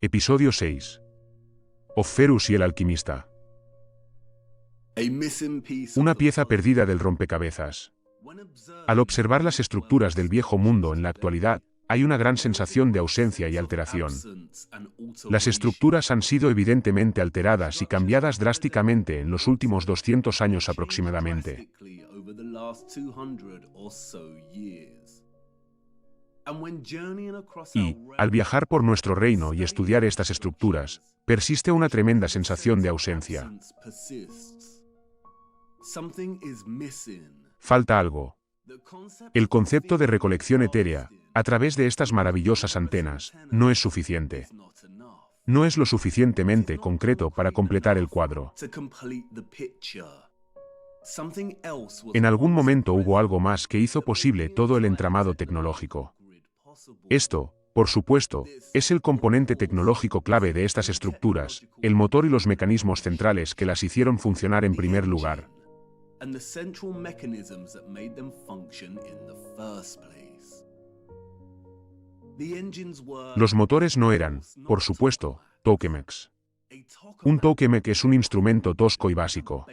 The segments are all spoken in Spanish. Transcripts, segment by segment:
Episodio 6. Offerus y el alquimista. Una pieza perdida del rompecabezas. Al observar las estructuras del viejo mundo en la actualidad, hay una gran sensación de ausencia y alteración. Las estructuras han sido evidentemente alteradas y cambiadas drásticamente en los últimos 200 años aproximadamente. Y, al viajar por nuestro reino y estudiar estas estructuras, persiste una tremenda sensación de ausencia. Falta algo. El concepto de recolección etérea, a través de estas maravillosas antenas, no es suficiente. No es lo suficientemente concreto para completar el cuadro. En algún momento hubo algo más que hizo posible todo el entramado tecnológico. Esto, por supuesto, es el componente tecnológico clave de estas estructuras, el motor y los mecanismos centrales que las hicieron funcionar en primer lugar. Los motores no eran, por supuesto, tokamaks. Un tokamak es un instrumento tosco y básico.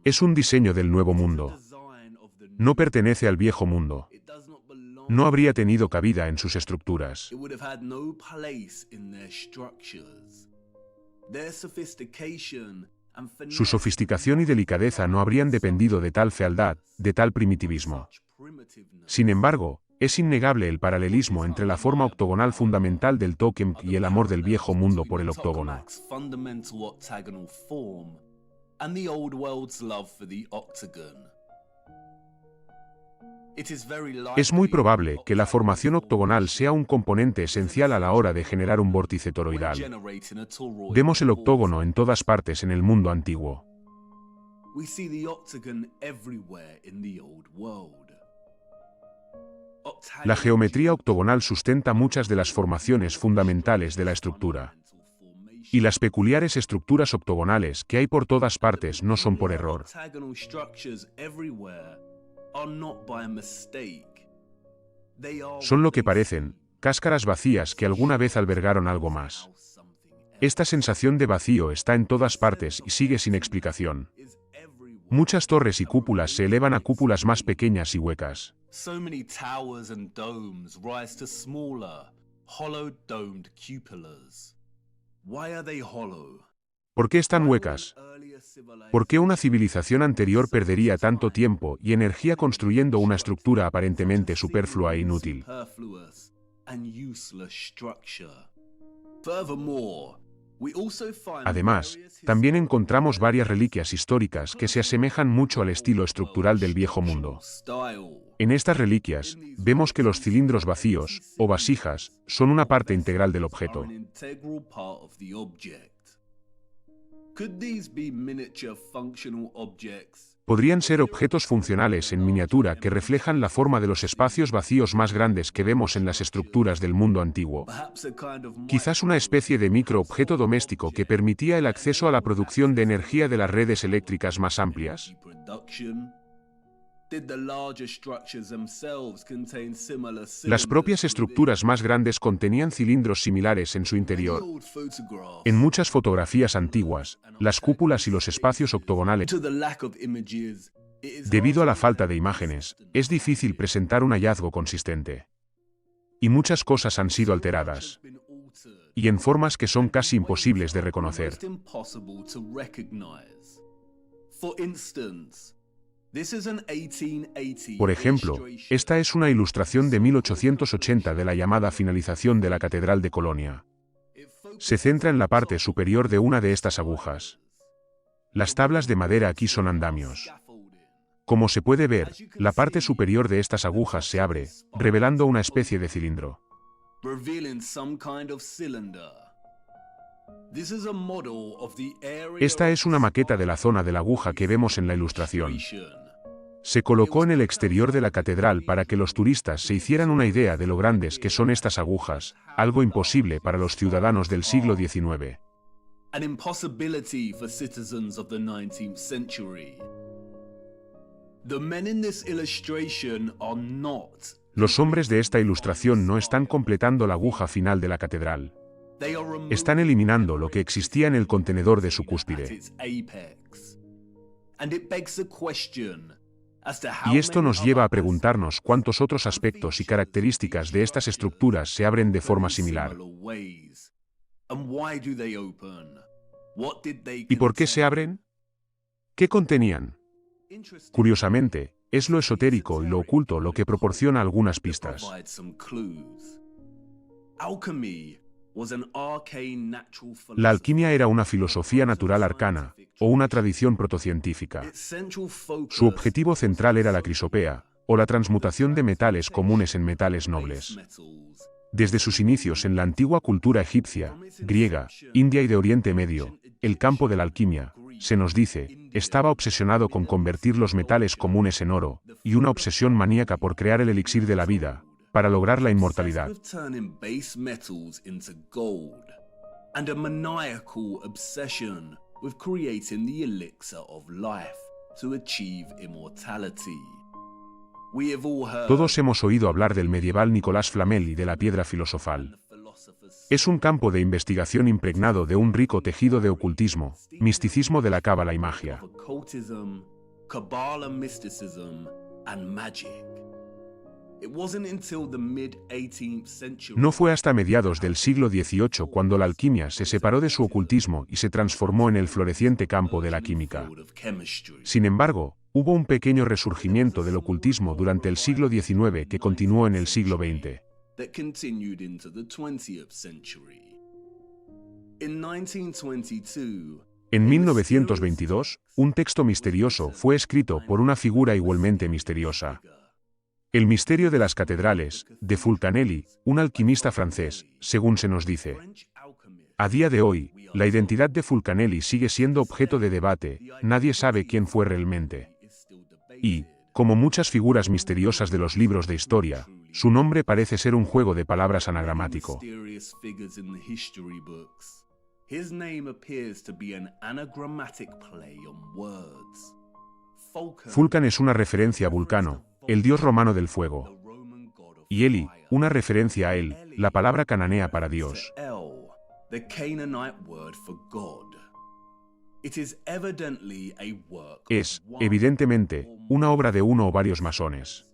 Es un diseño del nuevo mundo. No pertenece al viejo mundo. No habría tenido cabida en sus estructuras. Su sofisticación y delicadeza no habrían dependido de tal fealdad, de tal primitivismo. Sin embargo, es innegable el paralelismo entre la forma octogonal fundamental del tokamak y el amor del viejo mundo por el octógono. Es muy probable que la formación octogonal sea un componente esencial a la hora de generar un vórtice toroidal. Vemos el octógono en todas partes en el mundo antiguo. La geometría octogonal sustenta muchas de las formaciones fundamentales de la estructura. Y las peculiares estructuras octogonales que hay por todas partes no son por error. Son lo que parecen, cáscaras vacías que alguna vez albergaron algo más. Esta sensación de vacío está en todas partes y sigue sin explicación. Muchas torres y cúpulas se elevan a cúpulas más pequeñas y huecas. ¿Por qué están huecas? ¿Por qué una civilización anterior perdería tanto tiempo y energía construyendo una estructura aparentemente superflua e inútil? Además, también encontramos varias reliquias históricas que se asemejan mucho al estilo estructural del viejo mundo. En estas reliquias, vemos que los cilindros vacíos, o vasijas, son una parte integral del objeto. Podrían ser objetos funcionales en miniatura que reflejan la forma de los espacios vacíos más grandes que vemos en las estructuras del mundo antiguo. Quizás una especie de microobjeto doméstico que permitía el acceso a la producción de energía de las redes eléctricas más amplias. Las propias estructuras más grandes contenían cilindros similares en su interior. En muchas fotografías antiguas, las cúpulas y los espacios octogonales. Debido a la falta de imágenes, es difícil presentar un hallazgo consistente. Y muchas cosas han sido alteradas. Y en formas que son casi imposibles de reconocer. Por ejemplo, esta es una ilustración de 1880 de la llamada finalización de la Catedral de Colonia. Se centra en la parte superior de una de estas agujas. Las tablas de madera aquí son andamios. Como se puede ver, la parte superior de estas agujas se abre, revelando una especie de cilindro. Esta es una maqueta de la zona de la aguja que vemos en la ilustración. Se colocó en el exterior de la catedral para que los turistas se hicieran una idea de lo grandes que son estas agujas, algo imposible para los ciudadanos del siglo XIX. Los hombres de esta ilustración no están completando la aguja final de la catedral. Están eliminando lo que existía en el contenedor de su cúspide. Y esto nos lleva a preguntarnos cuántos otros aspectos y características de estas estructuras se abren de forma similar. ¿Y por qué se abren? ¿Qué contenían? Curiosamente, es lo esotérico y lo oculto lo que proporciona algunas pistas. La alquimia era una filosofía natural arcana, o una tradición protocientífica. Su objetivo central era la crisopea, o la transmutación de metales comunes en metales nobles. Desde sus inicios en la antigua cultura egipcia, griega, india y de Oriente Medio, el campo de la alquimia, se nos dice, estaba obsesionado con convertir los metales comunes en oro, y una obsesión maníaca por crear el elixir de la vida, para lograr la inmortalidad. Todos hemos oído hablar del medieval Nicolas Flamel y de la piedra filosofal. Es un campo de investigación impregnado de un rico tejido de ocultismo, misticismo de la cábala y magia. No fue hasta mediados del siglo XVIII cuando la alquimia se separó de su ocultismo y se transformó en el floreciente campo de la química. Sin embargo, hubo un pequeño resurgimiento del ocultismo durante el siglo XIX que continuó en el siglo XX. En 1922, un texto misterioso fue escrito por una figura igualmente misteriosa. El misterio de las catedrales, de Fulcanelli, un alquimista francés, según se nos dice. A día de hoy, la identidad de Fulcanelli sigue siendo objeto de debate, nadie sabe quién fue realmente. Y, como muchas figuras misteriosas de los libros de historia, su nombre parece ser un juego de palabras anagramático. Fulcan es una referencia a Vulcano, el dios romano del fuego. Y Eli, una referencia a él, la palabra cananea para Dios. Es, evidentemente, una obra de uno o varios masones.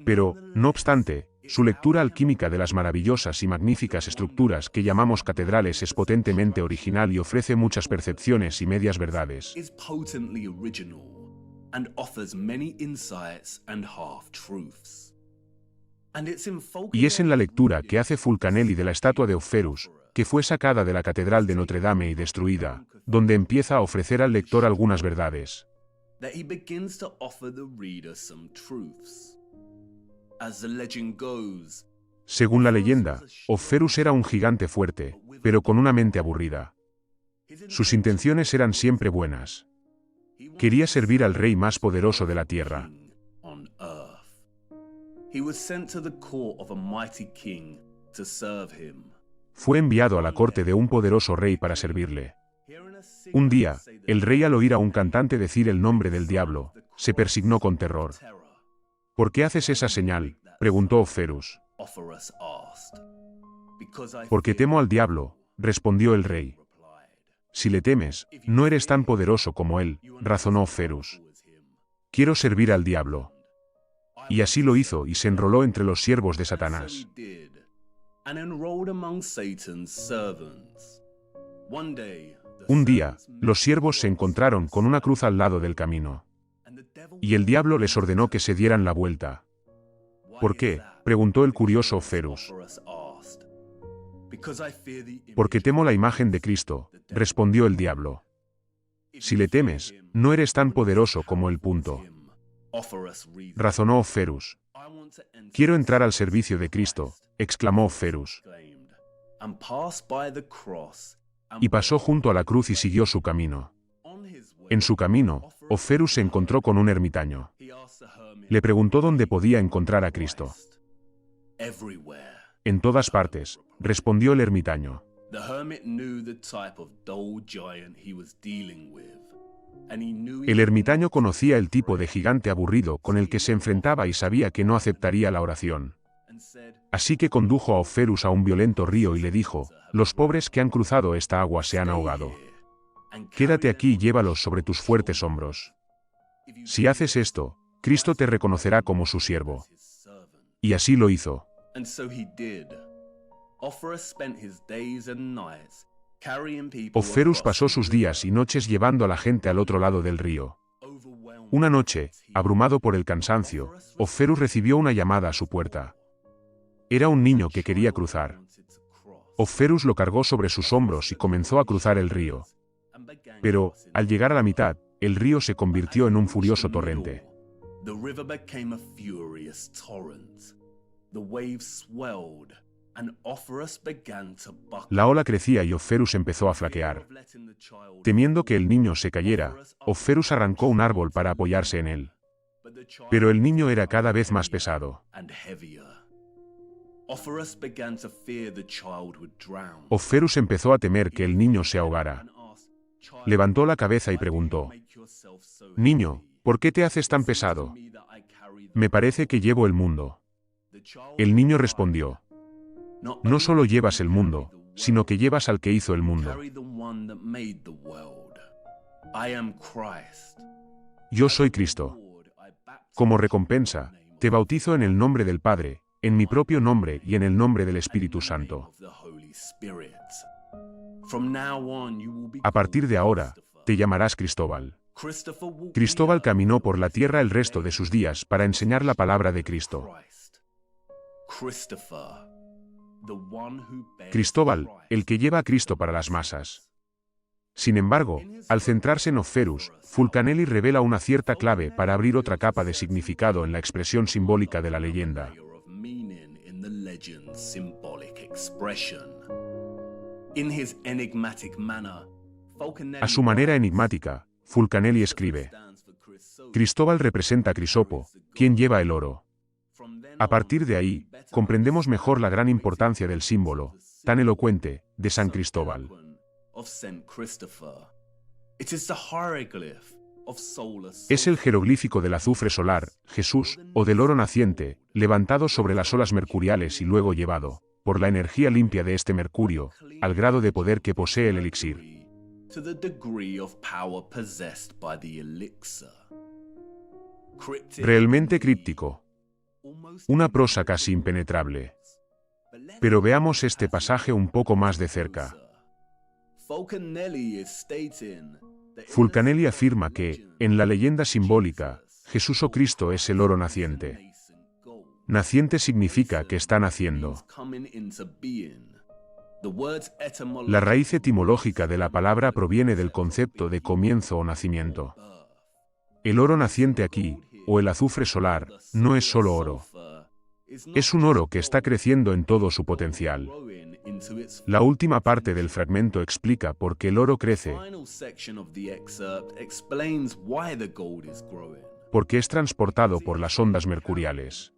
Pero, no obstante, su lectura alquímica de las maravillosas y magníficas estructuras que llamamos catedrales es potentemente original y ofrece muchas percepciones y medias verdades. Y es en la lectura que hace Fulcanelli de la estatua de Opferus, que fue sacada de la Catedral de Notre Dame y destruida, donde empieza a ofrecer al lector algunas verdades. Según la leyenda, Opferus era un gigante fuerte, pero con una mente aburrida. Sus intenciones eran siempre buenas. Quería servir al rey más poderoso de la tierra. Fue enviado a la corte de un poderoso rey para servirle. Un día, el rey al oír a un cantante decir el nombre del diablo, se persignó con terror. ¿Por qué haces esa señal?, preguntó Opferus. Porque temo al diablo, respondió el rey. Si le temes, no eres tan poderoso como él, razonó Opferus. Quiero servir al diablo. Y así lo hizo y se enroló entre los siervos de Satanás. Un día, los siervos se encontraron con una cruz al lado del camino. Y el diablo les ordenó que se dieran la vuelta. ¿Por qué?, preguntó el curioso Opferus. Porque temo la imagen de Cristo, respondió el diablo. Si le temes, no eres tan poderoso como él. Razonó Opferus. Quiero entrar al servicio de Cristo, exclamó Opferus. Y pasó junto a la cruz y siguió su camino. En su camino, Opferus se encontró con un ermitaño. Le preguntó dónde podía encontrar a Cristo. En todas partes, respondió el ermitaño. El ermitaño conocía el tipo de gigante aburrido con el que se enfrentaba y sabía que no aceptaría la oración. Así que condujo a Oferus a un violento río y le dijo: los pobres que han cruzado esta agua se han ahogado. Quédate aquí y llévalos sobre tus fuertes hombros. Si haces esto, Cristo te reconocerá como su siervo. Y así lo hizo. Oferus pasó sus días y noches llevando a la gente al otro lado del río. Una noche, abrumado por el cansancio, Oferus recibió una llamada a su puerta. Era un niño que quería cruzar. Oferus lo cargó sobre sus hombros y comenzó a cruzar el río. Pero, al llegar a la mitad, el río se convirtió en un furioso torrente. La ola crecía y Oferus empezó a flaquear. Temiendo que el niño se cayera, Oferus arrancó un árbol para apoyarse en él. Pero el niño era cada vez más pesado. Oferus empezó a temer que el niño se ahogara. Levantó la cabeza y preguntó: «Niño, ¿por qué te haces tan pesado? Me parece que llevo el mundo». El niño respondió: «No solo llevas el mundo, sino que llevas al que hizo el mundo. Yo soy Cristo. Como recompensa, te bautizo en el nombre del Padre, en mi propio nombre y en el nombre del Espíritu Santo. A partir de ahora, te llamarás Cristóbal». Cristóbal caminó por la tierra el resto de sus días para enseñar la palabra de Cristo. Cristóbal, el que lleva a Cristo para las masas. Sin embargo, al centrarse en Oferus, Fulcanelli revela una cierta clave para abrir otra capa de significado en la expresión simbólica de la leyenda. A su manera enigmática, Fulcanelli escribe: Cristóbal representa a Crisopo, quien lleva el oro. A partir de ahí, comprendemos mejor la gran importancia del símbolo, tan elocuente, de San Cristóbal. Es el jeroglífico del azufre solar, Jesús, o del oro naciente, levantado sobre las olas mercuriales y luego llevado, por la energía limpia de este mercurio, al grado de poder que posee el elixir. Realmente críptico. Una prosa casi impenetrable. Pero veamos este pasaje un poco más de cerca. Fulcanelli afirma que, en la leyenda simbólica, Jesús o Cristo es el oro naciente. Naciente significa que está naciendo. La raíz etimológica de la palabra proviene del concepto de comienzo o nacimiento. El oro naciente aquí, o el azufre solar, no es solo oro. Es un oro que está creciendo en todo su potencial. La última parte del fragmento explica por qué el oro crece. Porque es transportado por las ondas mercuriales.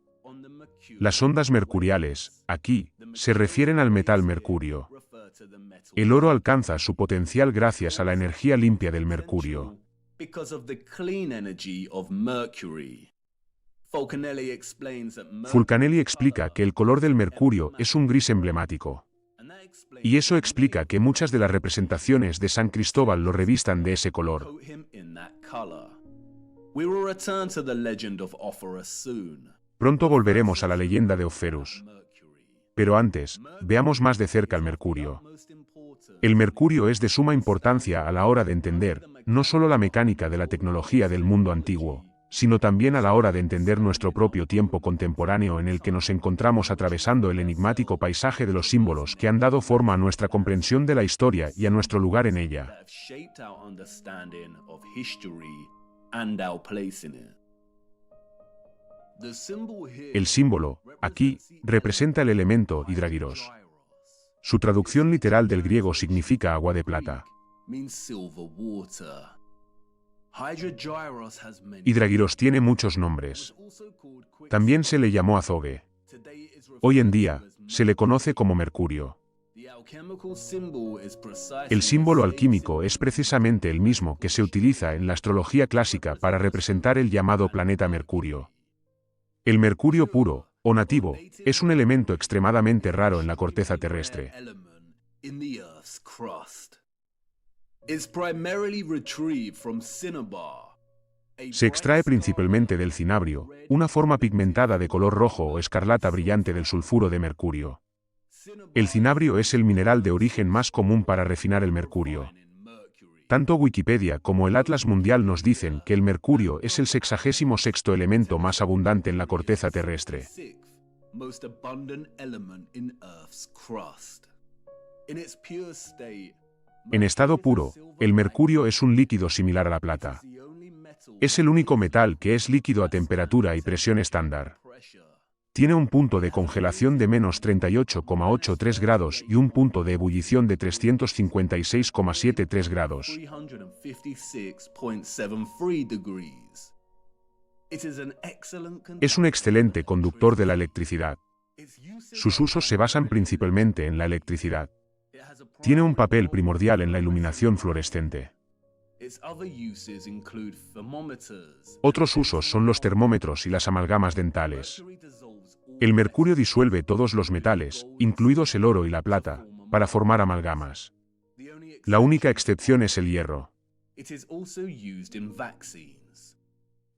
Las ondas mercuriales, aquí, se refieren al metal mercurio. El oro alcanza su potencial gracias a la energía limpia del mercurio. Fulcanelli explica que el color del mercurio es un gris emblemático. Y eso explica que muchas de las representaciones de San Cristóbal lo revistan de ese color. Pronto volveremos a la leyenda de Oferus. Pero antes, veamos más de cerca el mercurio. El mercurio es de suma importancia a la hora de entender, no solo la mecánica de la tecnología del mundo antiguo, sino también a la hora de entender nuestro propio tiempo contemporáneo en el que nos encontramos atravesando el enigmático paisaje de los símbolos que han dado forma a nuestra comprensión de la historia y a nuestro lugar en ella. El símbolo, aquí, representa el elemento hidragiros. Su traducción literal del griego significa agua de plata. Hidragiros tiene muchos nombres. También se le llamó azogue. Hoy en día, se le conoce como mercurio. El símbolo alquímico es precisamente el mismo que se utiliza en la astrología clásica para representar el llamado planeta Mercurio. El mercurio puro, o nativo, es un elemento extremadamente raro en la corteza terrestre. Se extrae principalmente del cinabrio, una forma pigmentada de color rojo o escarlata brillante del sulfuro de mercurio. El cinabrio es el mineral de origen más común para refinar el mercurio. Tanto Wikipedia como el Atlas Mundial nos dicen que el mercurio es el 66º elemento más abundante en la corteza terrestre. En estado puro, el mercurio es un líquido similar a la plata. Es el único metal que es líquido a temperatura y presión estándar. Tiene un punto de congelación de menos 38,83 grados y un punto de ebullición de 356,73 grados. Es un excelente conductor de la electricidad. Sus usos se basan principalmente en la electricidad. Tiene un papel primordial en la iluminación fluorescente. Otros usos son los termómetros y las amalgamas dentales. El mercurio disuelve todos los metales, incluidos el oro y la plata, para formar amalgamas. La única excepción es el hierro.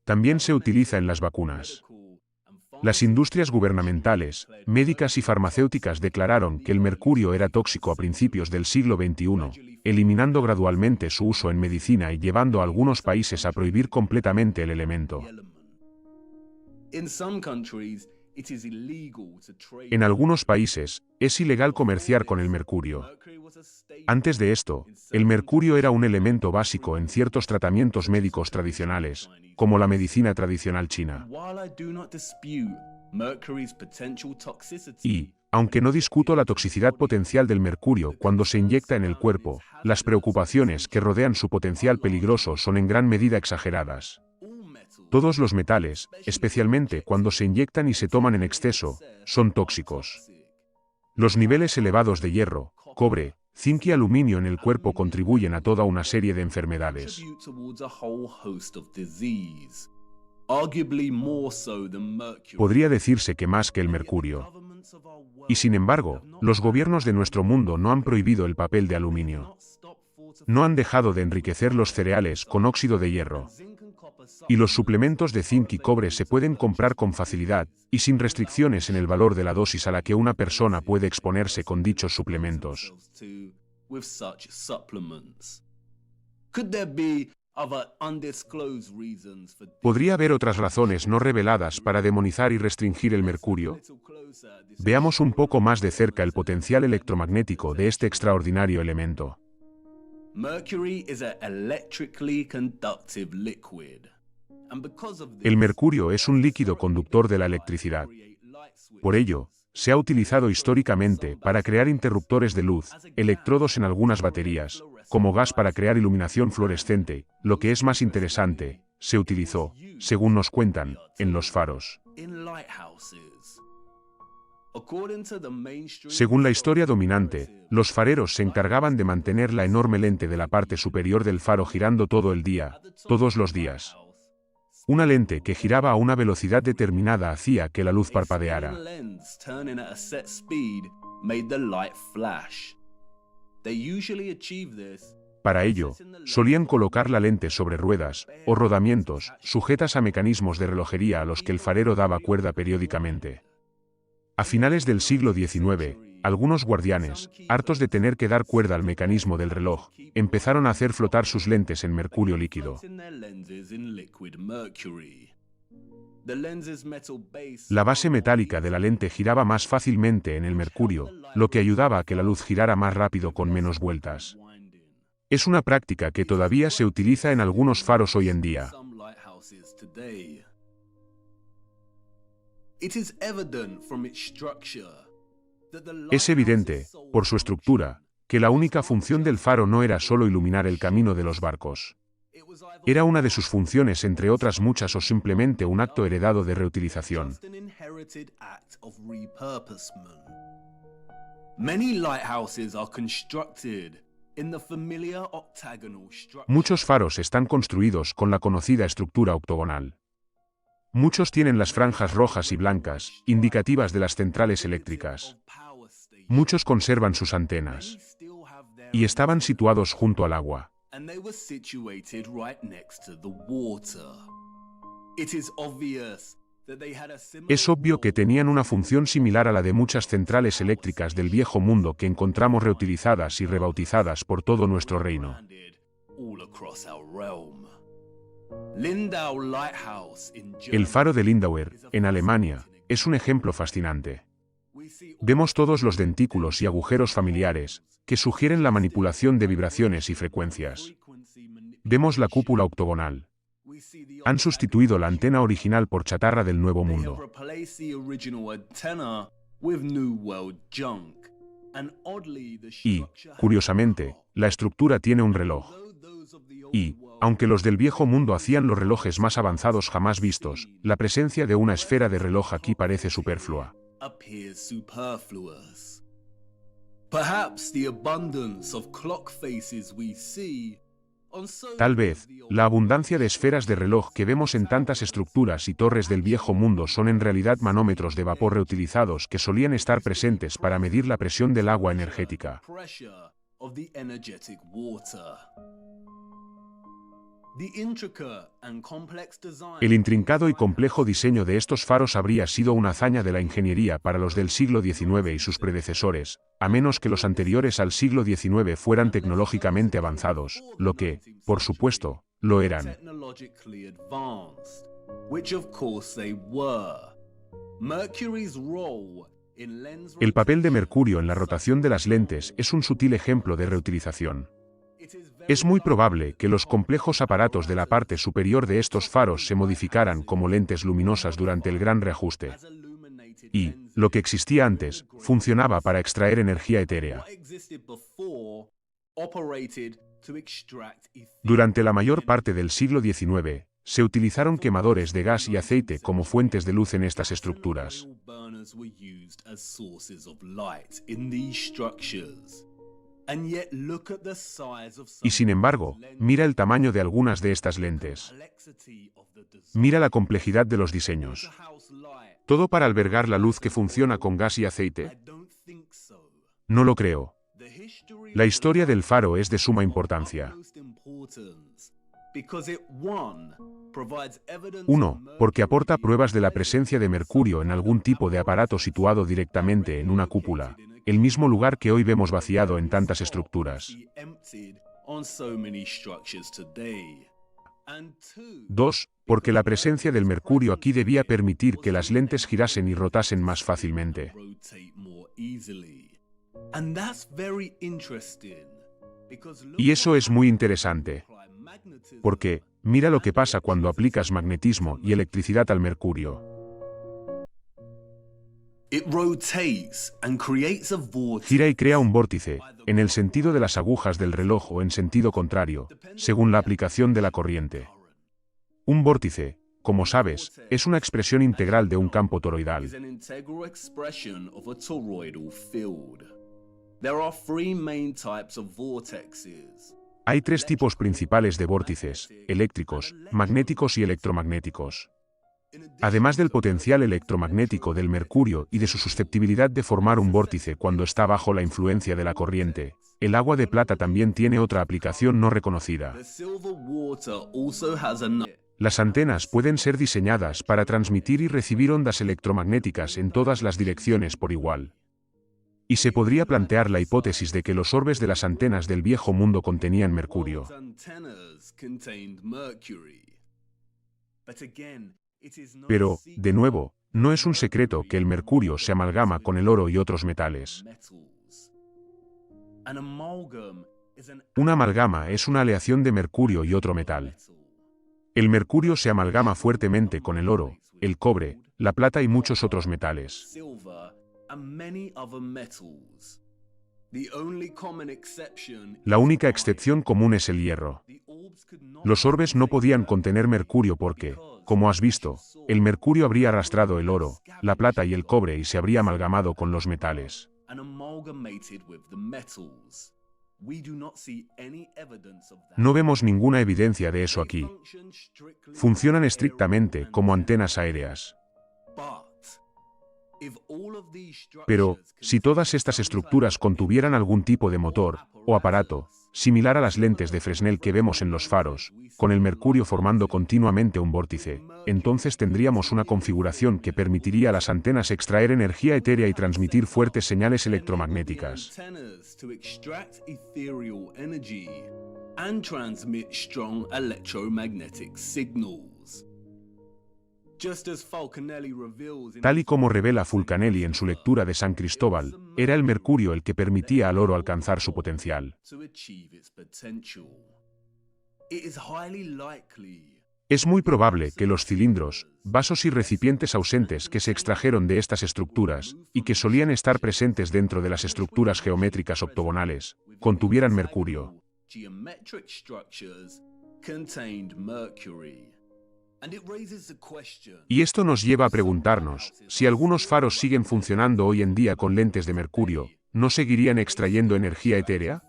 También se utiliza en las vacunas. Las industrias gubernamentales, médicas y farmacéuticas declararon que el mercurio era tóxico a principios del siglo XXI, eliminando gradualmente su uso en medicina y llevando a algunos países a prohibir completamente el elemento. En algunos países, es ilegal comerciar con el mercurio. Antes de esto, el mercurio era un elemento básico en ciertos tratamientos médicos tradicionales, como la medicina tradicional china. Y, aunque no discuto la toxicidad potencial del mercurio cuando se inyecta en el cuerpo, las preocupaciones que rodean su potencial peligroso son en gran medida exageradas. Todos los metales, especialmente cuando se inyectan y se toman en exceso, son tóxicos. Los niveles elevados de hierro, cobre, zinc y aluminio en el cuerpo contribuyen a toda una serie de enfermedades. Podría decirse que más que el mercurio. Y sin embargo, los gobiernos de nuestro mundo no han prohibido el papel de aluminio. No han dejado de enriquecer los cereales con óxido de hierro. Y los suplementos de zinc y cobre se pueden comprar con facilidad, y sin restricciones en el valor de la dosis a la que una persona puede exponerse con dichos suplementos. ¿Podría haber otras razones no reveladas para demonizar y restringir el mercurio? Veamos un poco más de cerca el potencial electromagnético de este extraordinario elemento. El mercurio es un líquido conductor de la electricidad. Por ello, se ha utilizado históricamente para crear interruptores de luz, electrodos en algunas baterías, como gas para crear iluminación fluorescente. Lo que es más interesante, se utilizó, según nos cuentan, en los faros. Según la historia dominante, los fareros se encargaban de mantener la enorme lente de la parte superior del faro girando todo el día, todos los días. Una lente que giraba a una velocidad determinada hacía que la luz parpadeara. Para ello, solían colocar la lente sobre ruedas, o rodamientos, sujetas a mecanismos de relojería a los que el farero daba cuerda periódicamente. A finales del siglo XIX, algunos guardianes, hartos de tener que dar cuerda al mecanismo del reloj, empezaron a hacer flotar sus lentes en mercurio líquido. La base metálica de la lente giraba más fácilmente en el mercurio, lo que ayudaba a que la luz girara más rápido con menos vueltas. Es una práctica que todavía se utiliza en algunos faros hoy en día. Es evidente, por su estructura, que la única función del faro no era solo iluminar el camino de los barcos. Era una de sus funciones entre otras muchas o simplemente un acto heredado de reutilización. Muchos faros están construidos con la conocida estructura octogonal. Muchos tienen las franjas rojas y blancas, indicativas de las centrales eléctricas. Muchos conservan sus antenas. Y estaban situados junto al agua. Es obvio que tenían una función similar a la de muchas centrales eléctricas del viejo mundo que encontramos reutilizadas y rebautizadas por todo nuestro reino. El faro de Lindauer, en Alemania, es un ejemplo fascinante. Vemos todos los dentículos y agujeros familiares, que sugieren la manipulación de vibraciones y frecuencias. Vemos la cúpula octogonal. Han sustituido la antena original por chatarra del Nuevo Mundo. Y, curiosamente, la estructura tiene un reloj. Y, aunque los del Viejo Mundo hacían los relojes más avanzados jamás vistos, la presencia de una esfera de reloj aquí parece superflua. Tal vez, la abundancia de esferas de reloj que vemos en tantas estructuras y torres del Viejo Mundo son en realidad manómetros de vapor reutilizados que solían estar presentes para medir la presión del agua energética. El intrincado y complejo diseño de estos faros habría sido una hazaña de la ingeniería para los del siglo XIX y sus predecesores, a menos que los anteriores al siglo XIX fueran tecnológicamente avanzados, lo que, por supuesto, lo eran. El papel de mercurio en la rotación de las lentes es un sutil ejemplo de reutilización. Es muy probable que los complejos aparatos de la parte superior de estos faros se modificaran como lentes luminosas durante el gran reajuste. Y, lo que existía antes, funcionaba para extraer energía etérea. Durante la mayor parte del siglo XIX, se utilizaron quemadores de gas y aceite como fuentes de luz en estas estructuras. Y sin embargo, mira el tamaño de algunas de estas lentes. Mira la complejidad de los diseños. ¿Todo para albergar la luz que funciona con gas y aceite? No lo creo. La historia del faro es de suma importancia. 1. Porque aporta pruebas de la presencia de mercurio en algún tipo de aparato situado directamente en una cúpula, el mismo lugar que hoy vemos vaciado en tantas estructuras. 2. Porque la presencia del mercurio aquí debía permitir que las lentes girasen y rotasen más fácilmente. Y eso es muy interesante. Porque, mira lo que pasa cuando aplicas magnetismo y electricidad al mercurio. Gira y crea un vórtice, en el sentido de las agujas del reloj o en sentido contrario, según la aplicación de la corriente. Un vórtice, como sabes, es una expresión integral de un campo toroidal. Hay tres tipos principales de vórtices: eléctricos, magnéticos y electromagnéticos. Además del potencial electromagnético del mercurio y de su susceptibilidad de formar un vórtice cuando está bajo la influencia de la corriente, el agua de plata también tiene otra aplicación no reconocida. Las antenas pueden ser diseñadas para transmitir y recibir ondas electromagnéticas en todas las direcciones por igual. Y se podría plantear la hipótesis de que los orbes de las antenas del Viejo Mundo contenían mercurio. Pero, de nuevo, no es un secreto que el mercurio se amalgama con el oro y otros metales. Una amalgama es una aleación de mercurio y otro metal. El mercurio se amalgama fuertemente con el oro, el cobre, la plata y muchos otros metales. La única excepción común es el hierro. Los orbes no podían contener mercurio porque, como has visto, el mercurio habría arrastrado el oro, la plata y el cobre y se habría amalgamado con los metales. No vemos ninguna evidencia de eso aquí. Funcionan estrictamente como antenas aéreas. Pero, si todas estas estructuras contuvieran algún tipo de motor o aparato, similar a las lentes de Fresnel que vemos en los faros, con el mercurio formando continuamente un vórtice, entonces tendríamos una configuración que permitiría a las antenas extraer energía etérea y transmitir fuertes señales electromagnéticas. Tal y como revela Fulcanelli en su lectura de San Cristóbal, era el mercurio el que permitía al oro alcanzar su potencial. Es muy probable que los cilindros, vasos y recipientes ausentes que se extrajeron de estas estructuras, y que solían estar presentes dentro de las estructuras geométricas octogonales, contuvieran mercurio. Y esto nos lleva a preguntarnos, si algunos faros siguen funcionando hoy en día con lentes de mercurio, ¿no seguirían extrayendo energía etérea?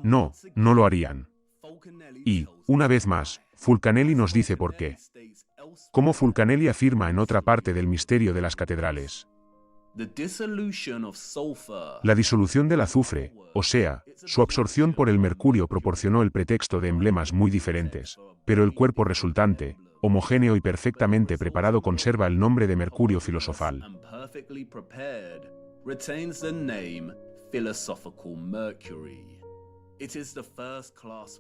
No, no lo harían. Y, una vez más, Fulcanelli nos dice por qué. Como Fulcanelli afirma en otra parte del misterio de las catedrales. La disolución del azufre, o sea, su absorción por el mercurio proporcionó el pretexto de emblemas muy diferentes, pero el cuerpo resultante, homogéneo y perfectamente preparado conserva el nombre de mercurio filosofal.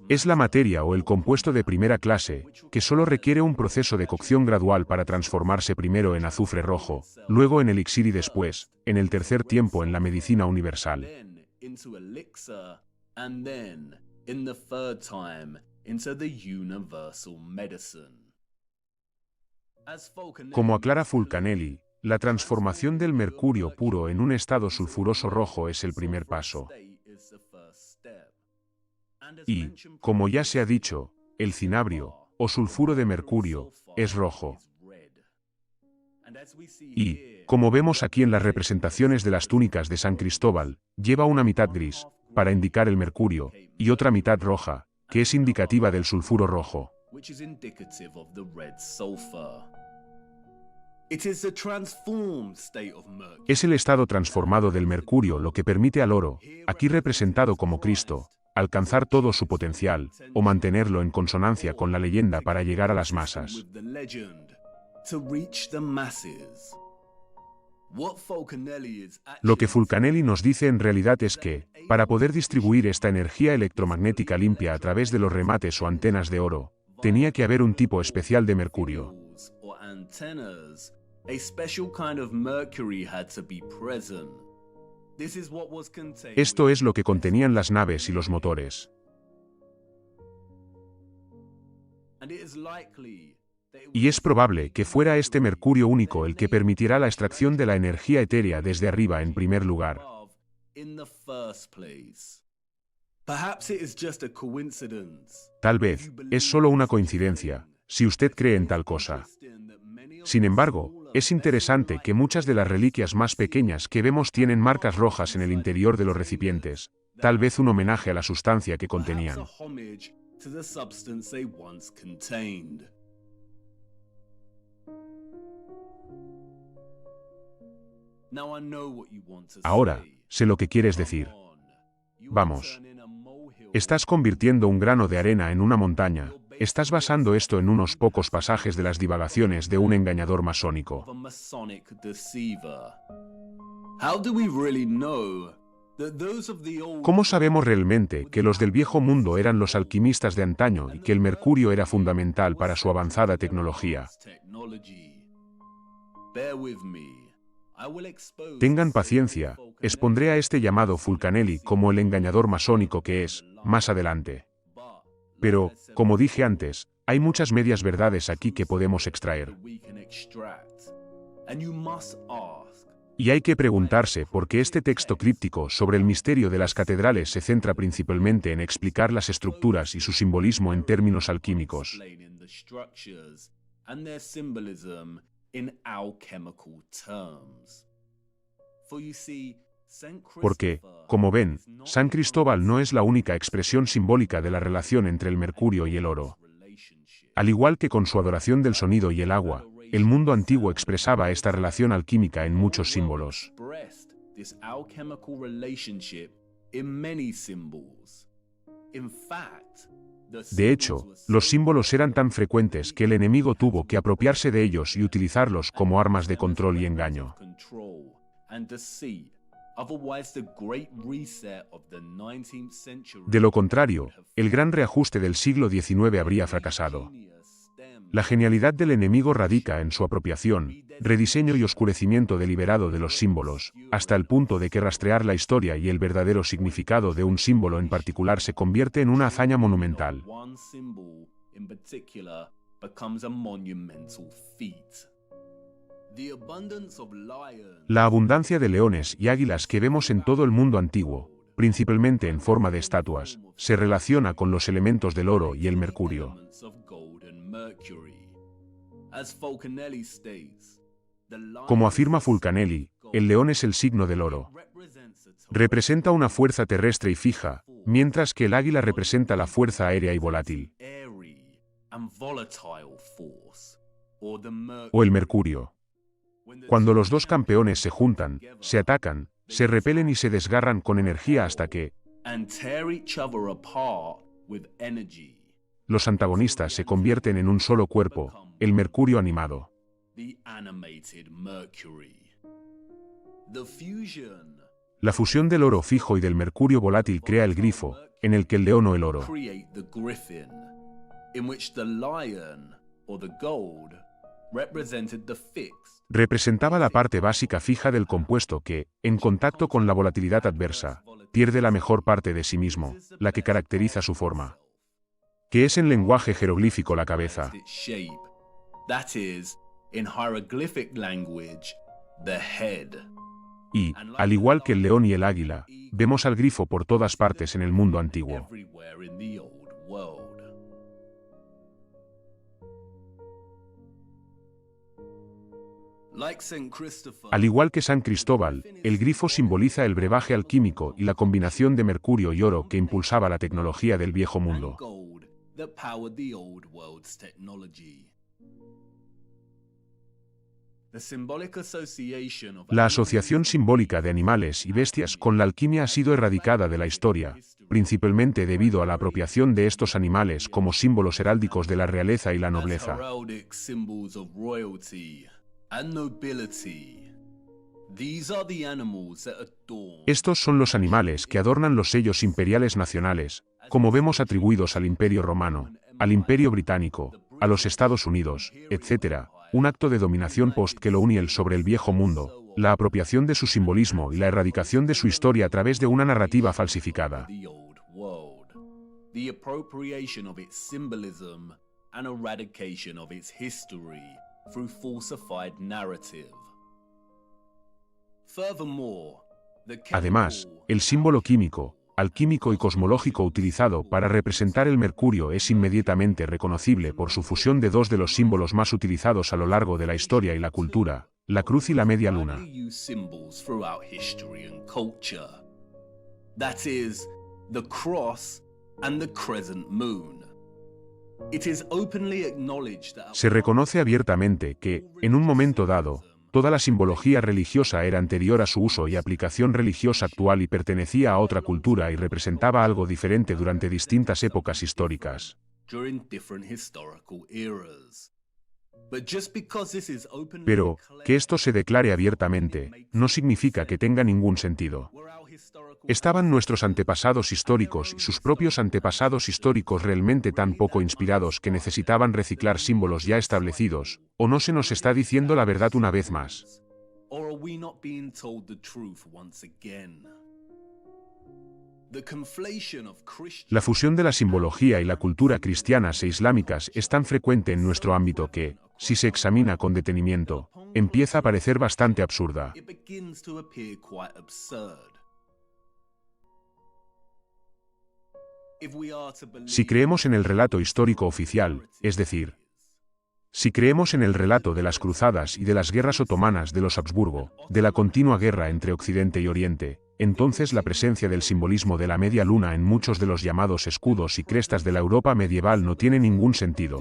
Es la materia o el compuesto de primera clase, que solo requiere un proceso de cocción gradual para transformarse primero en azufre rojo, luego en elixir y después, en el tercer tiempo en la medicina universal. Como aclara Fulcanelli, la transformación del mercurio puro en un estado sulfuroso rojo es el primer paso. Y, como ya se ha dicho, el cinabrio, o sulfuro de mercurio, es rojo. Y, como vemos aquí en las representaciones de las túnicas de San Cristóbal, lleva una mitad gris, para indicar el mercurio, y otra mitad roja, que es indicativa del sulfuro rojo. Es el estado transformado del mercurio lo que permite al oro, aquí representado como Cristo, alcanzar todo su potencial, o mantenerlo en consonancia con la leyenda para llegar a las masas. Lo que Fulcanelli nos dice en realidad es que, para poder distribuir esta energía electromagnética limpia a través de los remates o antenas de oro, tenía que haber un tipo especial de mercurio. Esto es lo que contenían las naves y los motores. Y es probable que fuera este mercurio único el que permitirá la extracción de la energía etérea desde arriba en primer lugar. Tal vez, es solo una coincidencia, si usted cree en tal cosa. Sin embargo, es interesante que muchas de las reliquias más pequeñas que vemos tienen marcas rojas en el interior de los recipientes, tal vez un homenaje a la sustancia que contenían. Ahora, sé lo que quieres decir. Vamos. Estás convirtiendo un grano de arena en una montaña. Estás basando esto en unos pocos pasajes de las divagaciones de un engañador masónico. ¿Cómo sabemos realmente que los del viejo mundo eran los alquimistas de antaño y que el mercurio era fundamental para su avanzada tecnología? Tengan paciencia, expondré a este llamado Fulcanelli como el engañador masónico que es, más adelante. Pero, como dije antes, hay muchas medias verdades aquí que podemos extraer. Y hay que preguntarse por qué este texto críptico sobre el misterio de las catedrales se centra principalmente en explicar las estructuras y su simbolismo en términos alquímicos. Porque, como ven, San Cristóbal no es la única expresión simbólica de la relación entre el mercurio y el oro. Al igual que con su adoración del sonido y el agua, el mundo antiguo expresaba esta relación alquímica en muchos símbolos. De hecho, los símbolos eran tan frecuentes que el enemigo tuvo que apropiarse de ellos y utilizarlos como armas de control y engaño. De lo contrario, el gran reajuste del siglo XIX habría fracasado. La genialidad del enemigo radica en su apropiación, rediseño y oscurecimiento deliberado de los símbolos, hasta el punto de que rastrear la historia y el verdadero significado de un símbolo en particular se convierte en una hazaña monumental. La abundancia de leones y águilas que vemos en todo el mundo antiguo, principalmente en forma de estatuas, se relaciona con los elementos del oro y el mercurio. Como afirma Fulcanelli, el león es el signo del oro. Representa una fuerza terrestre y fija, mientras que el águila representa la fuerza aérea y volátil. O el mercurio. Cuando los dos campeones se juntan, se atacan, se repelen y se desgarran con energía hasta que los antagonistas se convierten en un solo cuerpo, el mercurio animado. La fusión del oro fijo y del mercurio volátil crea el grifo, en el que el león o el oro representaba la parte básica fija del compuesto que, en contacto con la volatilidad adversa, pierde la mejor parte de sí mismo, la que caracteriza su forma, que es en lenguaje jeroglífico la cabeza. Y, al igual que el león y el águila, vemos al grifo por todas partes en el mundo antiguo. Al igual que San Cristóbal, el grifo simboliza el brebaje alquímico y la combinación de mercurio y oro que impulsaba la tecnología del viejo mundo. La asociación simbólica de animales y bestias con la alquimia ha sido erradicada de la historia, principalmente debido a la apropiación de estos animales como símbolos heráldicos de la realeza y la nobleza. Estos son los animales que adornan los sellos imperiales nacionales, como vemos atribuidos al Imperio Romano, al Imperio Británico, a los Estados Unidos, etc., un acto de dominación post-colonial sobre el viejo mundo, la apropiación de su simbolismo y la erradicación de su historia a través de una narrativa falsificada. Además, el símbolo químico, alquímico y cosmológico utilizado para representar el mercurio es inmediatamente reconocible por su fusión de dos de los símbolos más utilizados a lo largo de la historia y la cultura, la cruz y la media luna. Se reconoce abiertamente que, en un momento dado, toda la simbología religiosa era anterior a su uso y aplicación religiosa actual y pertenecía a otra cultura y representaba algo diferente durante distintas épocas históricas. Pero, que esto se declare abiertamente, no significa que tenga ningún sentido. ¿Estaban nuestros antepasados históricos y sus propios antepasados históricos realmente tan poco inspirados que necesitaban reciclar símbolos ya establecidos, o no se nos está diciendo la verdad una vez más? La fusión de la simbología y la cultura cristianas e islámicas es tan frecuente en nuestro ámbito que, si se examina con detenimiento, empieza a parecer bastante absurda. Si creemos en el relato histórico oficial, es decir, Si creemos en el relato de las cruzadas y de las guerras otomanas de los Habsburgo, de la continua guerra entre Occidente y Oriente, entonces la presencia del simbolismo de la media luna en muchos de los llamados escudos y crestas de la Europa medieval no tiene ningún sentido.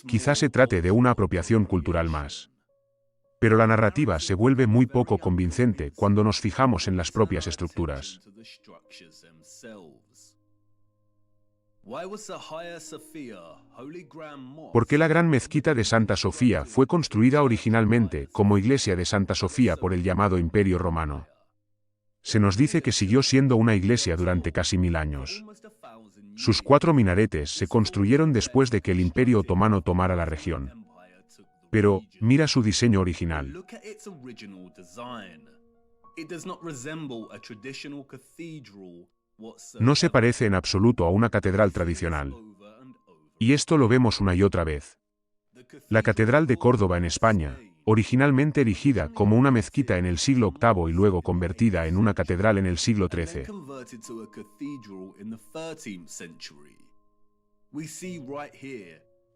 Quizás se trate de una apropiación cultural más. Pero la narrativa se vuelve muy poco convincente cuando nos fijamos en las propias estructuras. ¿Por qué la Gran Mezquita de Santa Sofía fue construida originalmente como iglesia de Santa Sofía por el llamado Imperio Romano? Se nos dice que siguió siendo una iglesia durante casi 1000 años. Sus 4 minaretes se construyeron después de que el Imperio Otomano tomara la región. Pero, mira su diseño original. No se parece en absoluto a una catedral tradicional. Y esto lo vemos una y otra vez. La Catedral de Córdoba en España, originalmente erigida como una mezquita en el siglo VIII y luego convertida en una catedral en el siglo XIII.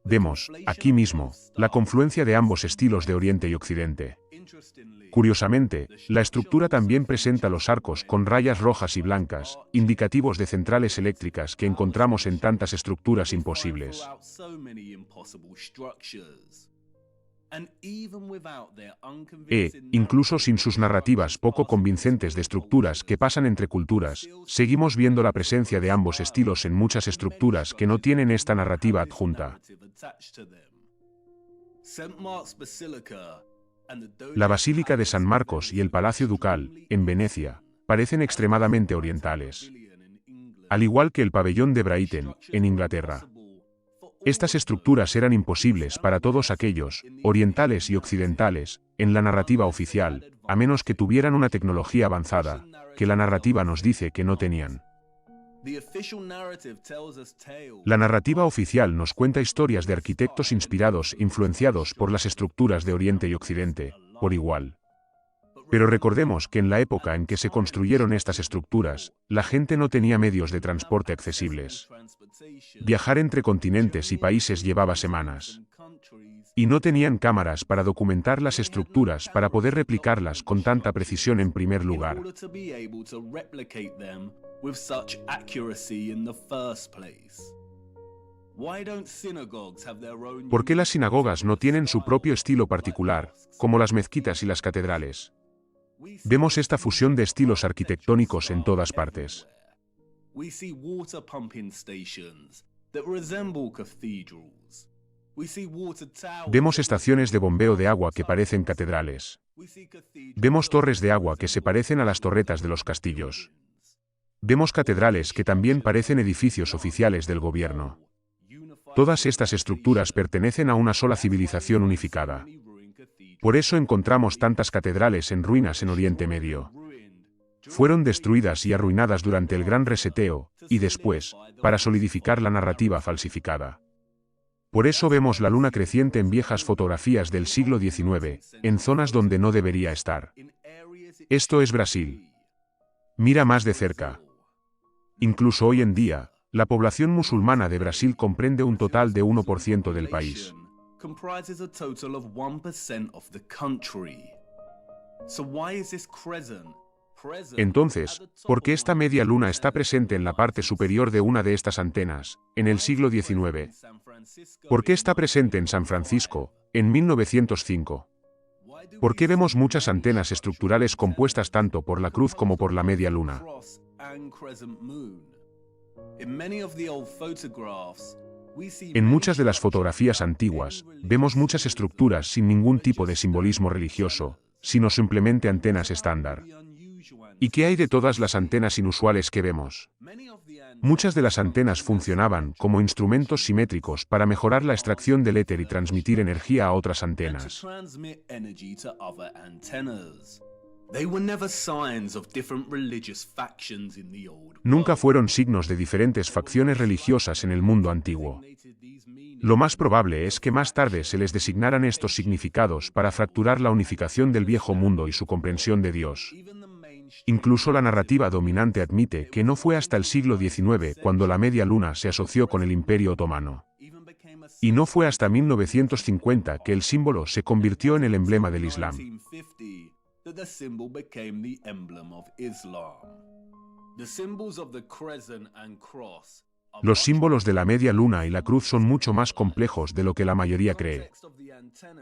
Vemos, aquí mismo, la confluencia de ambos estilos de Oriente y Occidente. Curiosamente, la estructura también presenta los arcos con rayas rojas y blancas, indicativos de centrales eléctricas que encontramos en tantas estructuras imposibles. Incluso sin sus narrativas poco convincentes de estructuras que pasan entre culturas, seguimos viendo la presencia de ambos estilos en muchas estructuras que no tienen esta narrativa adjunta. La Basílica de San Marcos y el Palacio Ducal, en Venecia, parecen extremadamente orientales. Al igual que el Pabellón de Brighton, en Inglaterra. Estas estructuras eran imposibles para todos aquellos, orientales y occidentales, en la narrativa oficial, a menos que tuvieran una tecnología avanzada, que la narrativa nos dice que no tenían. La narrativa oficial nos cuenta historias de arquitectos inspirados e influenciados por las estructuras de Oriente y Occidente, por igual. Pero recordemos que en la época en que se construyeron estas estructuras, la gente no tenía medios de transporte accesibles. Viajar entre continentes y países llevaba semanas. Y no tenían cámaras para documentar las estructuras para poder replicarlas con tanta precisión en primer lugar. ¿Por qué las sinagogas no tienen su propio estilo particular, como las mezquitas y las catedrales? Vemos esta fusión de estilos arquitectónicos en todas partes. Vemos estaciones de bombeo de agua que parecen catedrales. Vemos torres de agua que se parecen a las torretas de los castillos. Vemos catedrales que también parecen edificios oficiales del gobierno. Todas estas estructuras pertenecen a una sola civilización unificada. Por eso encontramos tantas catedrales en ruinas en Oriente Medio. Fueron destruidas y arruinadas durante el Gran Reseteo, y después, para solidificar la narrativa falsificada. Por eso vemos la luna creciente en viejas fotografías del siglo XIX, en zonas donde no debería estar. Esto es Brasil. Mira más de cerca. Incluso hoy en día, la población musulmana de Brasil comprende un total de 1% del país. Entonces, ¿por qué esta media luna está presente en la parte superior de una de estas antenas, en el siglo XIX? ¿Por qué está presente en San Francisco, en 1905? ¿Por qué vemos muchas antenas estructurales compuestas tanto por la cruz como por la media luna? En muchas de las fotografías antiguas, vemos muchas estructuras sin ningún tipo de simbolismo religioso, sino simplemente antenas estándar. ¿Y qué hay de todas las antenas inusuales que vemos? Muchas de las antenas funcionaban como instrumentos simétricos para mejorar la extracción del éter y transmitir energía a otras antenas. Nunca fueron signos de diferentes facciones religiosas en el mundo antiguo. Lo más probable es que más tarde se les designaran estos significados para fracturar la unificación del viejo mundo y su comprensión de Dios. Incluso la narrativa dominante admite que no fue hasta el siglo XIX cuando la media luna se asoció con el Imperio Otomano. Y no fue hasta 1950 que el símbolo se convirtió en el emblema del Islam. Los símbolos de la media luna y la cruz son mucho más complejos de lo que la mayoría cree.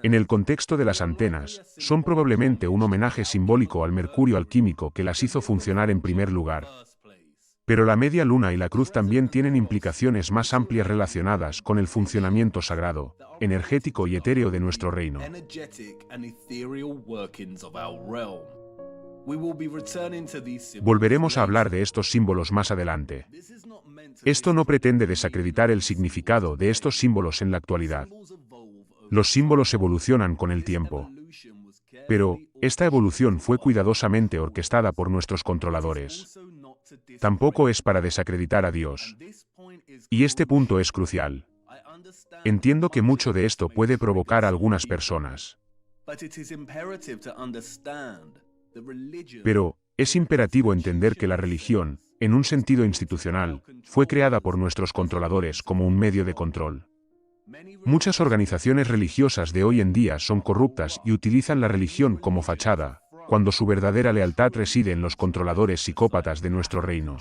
En el contexto de las antenas, son probablemente un homenaje simbólico al mercurio alquímico que las hizo funcionar en primer lugar. Pero la media luna y la cruz también tienen implicaciones más amplias relacionadas con el funcionamiento sagrado, energético y etéreo de nuestro reino. Volveremos a hablar de estos símbolos más adelante. Esto no pretende desacreditar el significado de estos símbolos en la actualidad. Los símbolos evolucionan con el tiempo. Pero, esta evolución fue cuidadosamente orquestada por nuestros controladores. Tampoco es para desacreditar a Dios. Y este punto es crucial. Entiendo que mucho de esto puede provocar a algunas personas. Pero, es imperativo entender que la religión, en un sentido institucional, fue creada por nuestros controladores como un medio de control. Muchas organizaciones religiosas de hoy en día son corruptas y utilizan la religión como fachada, cuando su verdadera lealtad reside en los controladores psicópatas de nuestro reino.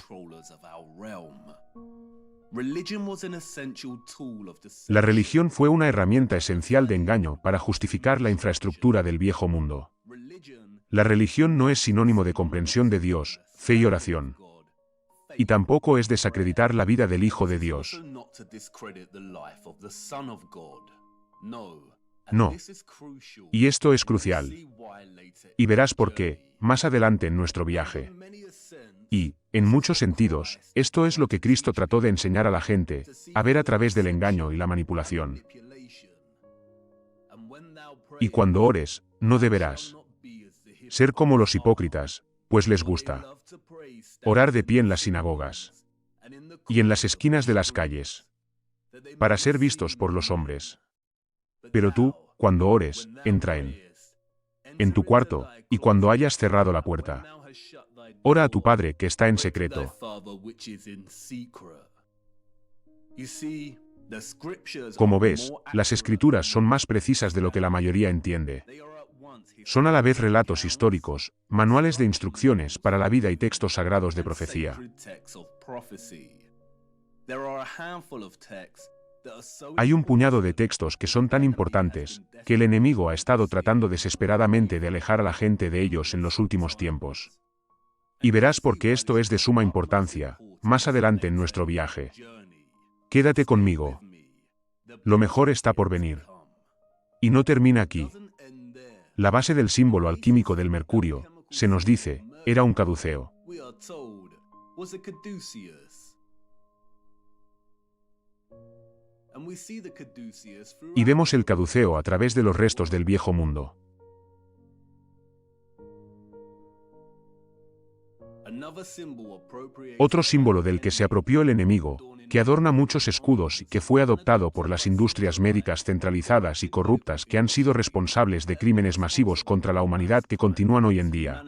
La religión fue una herramienta esencial de engaño para justificar la infraestructura del viejo mundo. La religión no es sinónimo de comprensión de Dios, fe y oración. Y tampoco es desacreditar la vida del Hijo de Dios. No. Y esto es crucial. Y verás por qué, más adelante en nuestro viaje. Y, en muchos sentidos, esto es lo que Cristo trató de enseñar a la gente, a ver a través del engaño y la manipulación. Y cuando ores, no deberás ser como los hipócritas, pues les gusta orar de pie en las sinagogas y en las esquinas de las calles, para ser vistos por los hombres. Pero tú, cuando ores, entra en tu cuarto, y cuando hayas cerrado la puerta, ora a tu Padre que está en secreto. Como ves, las Escrituras son más precisas de lo que la mayoría entiende. Son a la vez relatos históricos, manuales de instrucciones para la vida y textos sagrados de profecía. Hay un puñado de textos que son tan importantes, que el enemigo ha estado tratando desesperadamente de alejar a la gente de ellos en los últimos tiempos. Y verás por qué esto es de suma importancia, más adelante en nuestro viaje. Quédate conmigo. Lo mejor está por venir. Y no termina aquí. La base del símbolo alquímico del mercurio, se nos dice, era un caduceo. Y vemos el caduceo a través de los restos del viejo mundo. Otro símbolo del que se apropió el enemigo, que adorna muchos escudos y que fue adoptado por las industrias médicas centralizadas y corruptas que han sido responsables de crímenes masivos contra la humanidad que continúan hoy en día.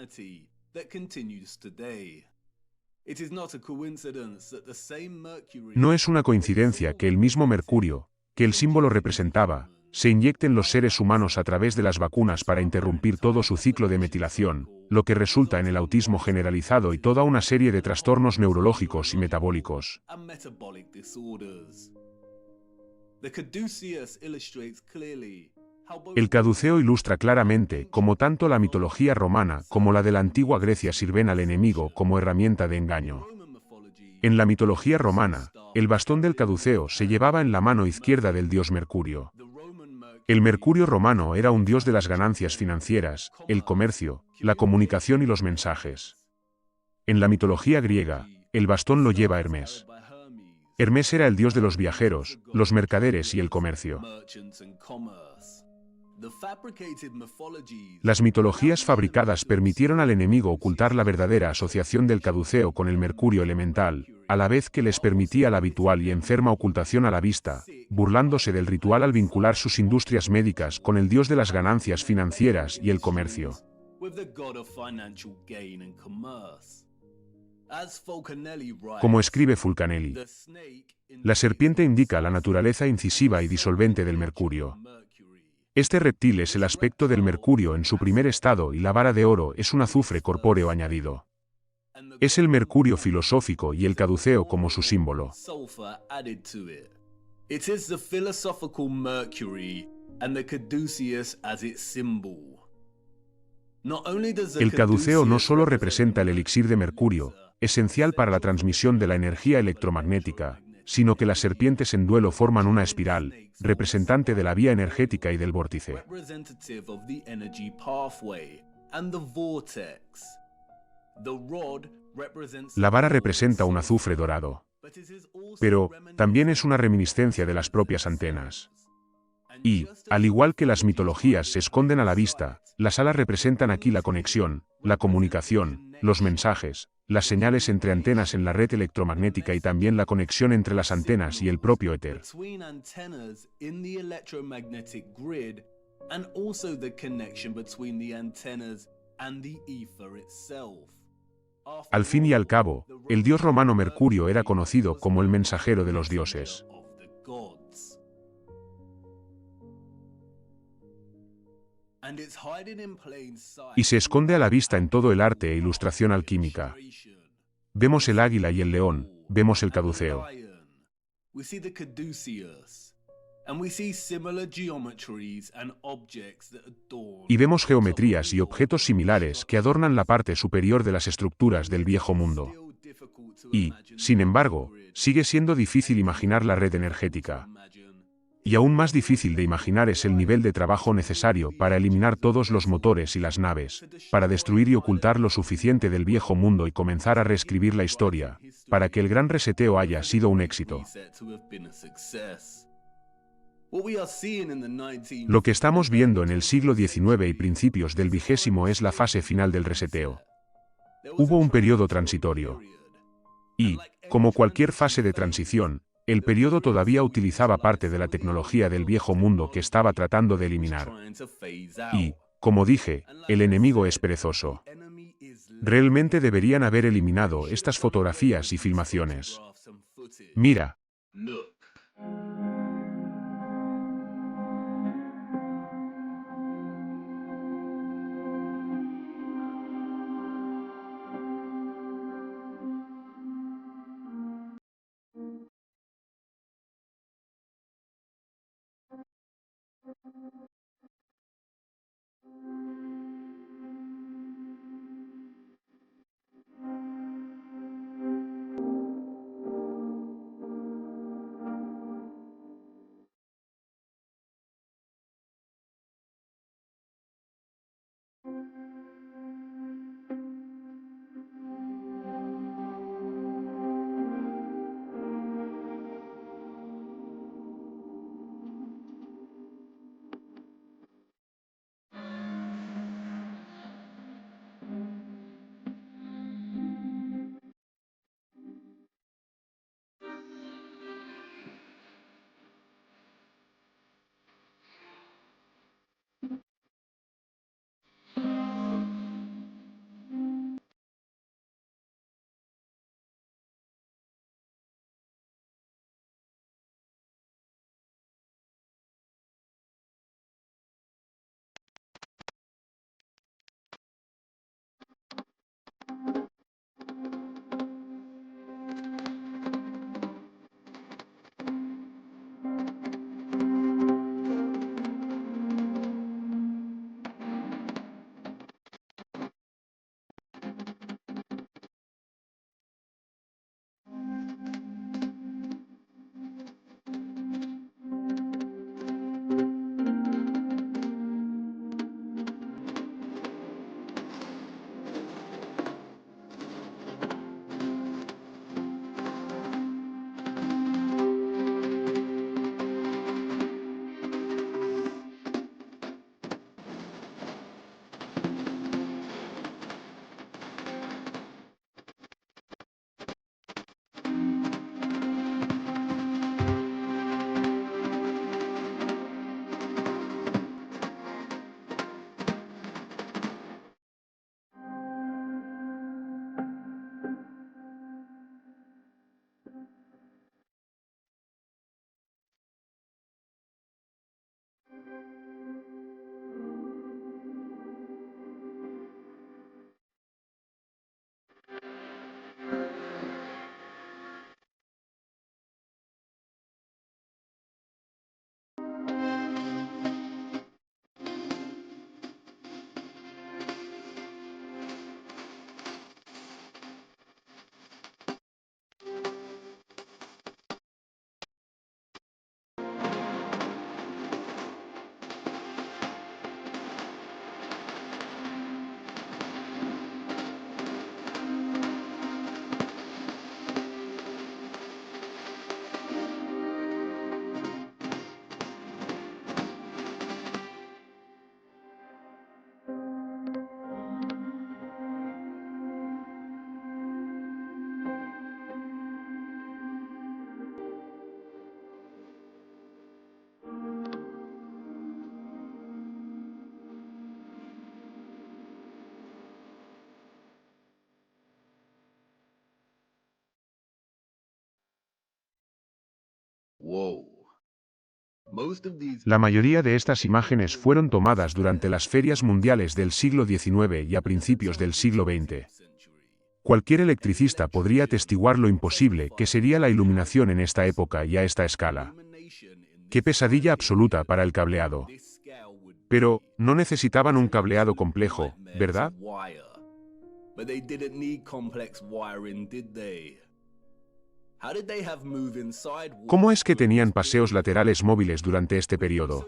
No es una coincidencia que el mismo mercurio, que el símbolo representaba, se inyecte en los seres humanos a través de las vacunas para interrumpir todo su ciclo de metilación, lo que resulta en el autismo generalizado y toda una serie de trastornos neurológicos y metabólicos. El caduceo ilustra claramente cómo tanto la mitología romana como la de la antigua Grecia sirven al enemigo como herramienta de engaño. En la mitología romana, el bastón del caduceo se llevaba en la mano izquierda del dios Mercurio. El Mercurio romano era un dios de las ganancias financieras, el comercio, la comunicación y los mensajes. En la mitología griega, el bastón lo lleva Hermes. Hermes era el dios de los viajeros, los mercaderes y el comercio. Las mitologías fabricadas permitieron al enemigo ocultar la verdadera asociación del caduceo con el mercurio elemental, a la vez que les permitía la habitual y enferma ocultación a la vista, burlándose del ritual al vincular sus industrias médicas con el dios de las ganancias financieras y el comercio. Como escribe Fulcanelli, la serpiente indica la naturaleza incisiva y disolvente del mercurio. Este reptil es el aspecto del mercurio en su primer estado y la vara de oro es un azufre corpóreo añadido. Es el mercurio filosófico y el caduceo como su símbolo. El caduceo no solo representa el elixir de mercurio, esencial para la transmisión de la energía electromagnética, sino que las serpientes en duelo forman una espiral, representante de la vía energética y del vórtice. La vara representa un azufre dorado. Pero, también es una reminiscencia de las propias antenas. Y, al igual que las mitologías se esconden a la vista, las alas representan aquí la conexión, la comunicación, los mensajes, las señales entre antenas en la red electromagnética y también la conexión entre las antenas y el propio éter. Al fin y al cabo, el dios romano Mercurio era conocido como el mensajero de los dioses. Y se esconde a la vista en todo el arte e ilustración alquímica. Vemos el águila y el león, vemos el caduceo. Y vemos geometrías y objetos similares que adornan la parte superior de las estructuras del viejo mundo. Y, sin embargo, sigue siendo difícil imaginar la red energética. Y aún más difícil de imaginar es el nivel de trabajo necesario para eliminar todos los motores y las naves, para destruir y ocultar lo suficiente del viejo mundo y comenzar a reescribir la historia, para que el gran reseteo haya sido un éxito. Lo que estamos viendo en el siglo XIX y principios del XX es la fase final del reseteo. Hubo un periodo transitorio. Y, como cualquier fase de transición, el periodo todavía utilizaba parte de la tecnología del viejo mundo que estaba tratando de eliminar. Y, como dije, el enemigo es perezoso. Realmente deberían haber eliminado estas fotografías y filmaciones. Mira. La mayoría de estas imágenes fueron tomadas durante las ferias mundiales del siglo XIX y a principios del siglo XX. Cualquier electricista podría atestiguar lo imposible que sería la iluminación en esta época y a esta escala. ¡Qué pesadilla absoluta para el cableado! Pero, no necesitaban un cableado complejo, ¿verdad? ¿Cómo es que tenían paseos laterales móviles durante este periodo?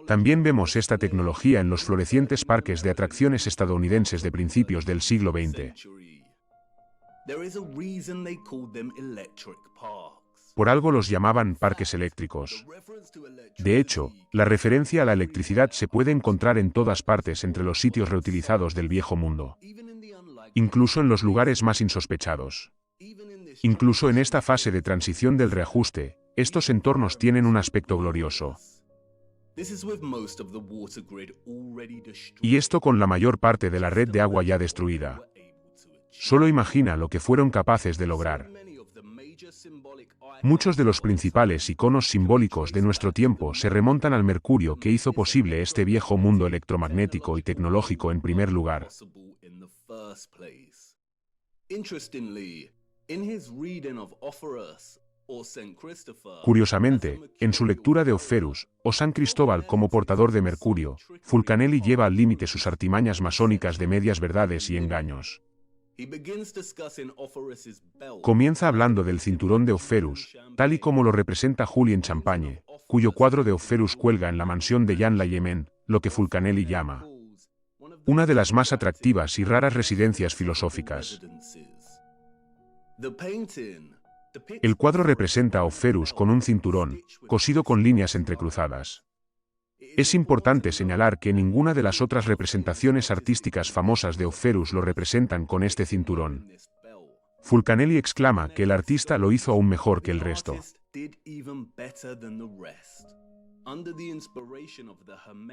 También vemos esta tecnología en los florecientes parques de atracciones estadounidenses de principios del siglo XX. Por algo los llamaban parques eléctricos. De hecho, la referencia a la electricidad se puede encontrar en todas partes entre los sitios reutilizados del Viejo Mundo. Incluso en los lugares más insospechados. Incluso en esta fase de transición del reajuste, estos entornos tienen un aspecto glorioso. Y esto con la mayor parte de la red de agua ya destruida. Solo imagina lo que fueron capaces de lograr. Muchos de los principales iconos simbólicos de nuestro tiempo se remontan al mercurio que hizo posible este viejo mundo electromagnético y tecnológico en primer lugar. Curiosamente, en su lectura de Oferus, o San Cristóbal como portador de mercurio, Fulcanelli lleva al límite sus artimañas masónicas de medias verdades y engaños. Comienza hablando del cinturón de Oferus, tal y como lo representa Julien Champagne, cuyo cuadro de Oferus cuelga en la mansión de Jan Layemen, lo que Fulcanelli llama una de las más atractivas y raras residencias filosóficas. El cuadro representa a Oferus con un cinturón, cosido con líneas entrecruzadas. Es importante señalar que ninguna de las otras representaciones artísticas famosas de Oferus lo representan con este cinturón. Fulcanelli exclama que el artista lo hizo aún mejor que el resto.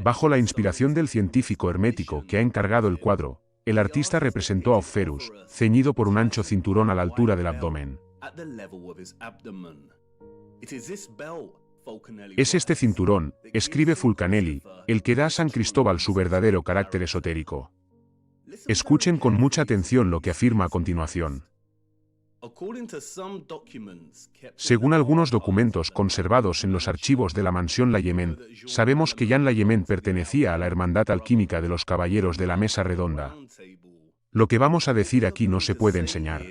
Bajo la inspiración del científico hermético que ha encargado el cuadro, el artista representó a Oferus, ceñido por un ancho cinturón a la altura del abdomen. Es este cinturón, escribe Fulcanelli, el que da a San Cristóbal su verdadero carácter esotérico. Escuchen con mucha atención lo que afirma a continuación. Según algunos documentos conservados en los archivos de la mansión Layemen, sabemos que Jan Layemen pertenecía a la hermandad alquímica de los caballeros de la mesa redonda. Lo que vamos a decir aquí no se puede enseñar.